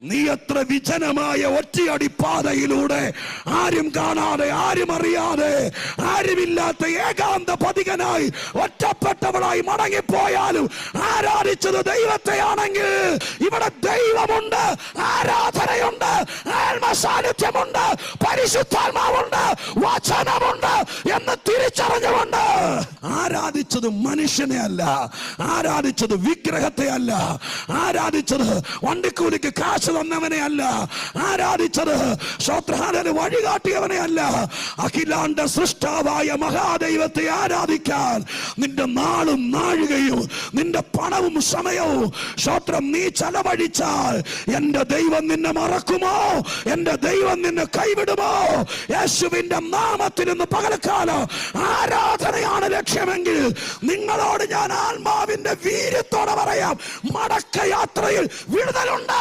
നീ എത്ര വിജനമായ ഒറ്റയടിപ്പാതയിലൂടെ ആരും കാണാതെ, ആരും അറിയാതെ, ആരുമില്ലാത്ത ഏകാന്ത പതികനായി ഒറ്റപ്പെട്ടവളായി മടങ്ങിപ്പോയാലും ആരാധിച്ചത് ദൈവത്തെയാണെങ്കിൽ ഇവിടെ ദൈവമുണ്ട്, ആരാധനയുണ്ട്, ആത്മസാന്നിധ്യമുണ്ട്, പരിശുദ്ധാത്മാവുണ്ട്, വചനമുണ്ട് എന്ന് തിരിച്ചറിഞ്ഞുകൊണ്ട് ആരാധിച്ചത് മനുഷ്യനെ അല്ല, ആരാധിച്ചത് വിഗ്രഹത്തെ അല്ല, ആരാധിച്ചത് വണ്ടിക്കൂലിക്ക് കാശ് തന്നവനെ അല്ല, ആരാധിച്ചത് ശ്രോത്രഹാരന് വഴികാട്ടിയവനെ അല്ല, അഖിലാണ്ട സൃഷ്ടാവായ മഹാദൈവത്തെ ആരാധിക്കാൻ നിന്റെ നാളും നാഴികയും നിന്റെ പണവും സമയവും ശ്രോത്രം നീ ചെലവഴിച്ചാൽ എന്റെ ദൈവം നിന്നെ മറക്കുമോ? എന്റെ ദൈവം നിന്നെ കൈവിടുമോ? യേശുവിന്റെ നാമത്തിൽ ഇന്ന് പകൽക്കാലം ആരാധനയാണ് ലക്ഷ്യമെങ്കിൽ നിങ്ങളോട് ഞാൻ ആത്മാവിന്റെ വീര്യത്തോടെ പറയാം, മടക്കയാത്രയിൽ വിടുതലുണ്ട്.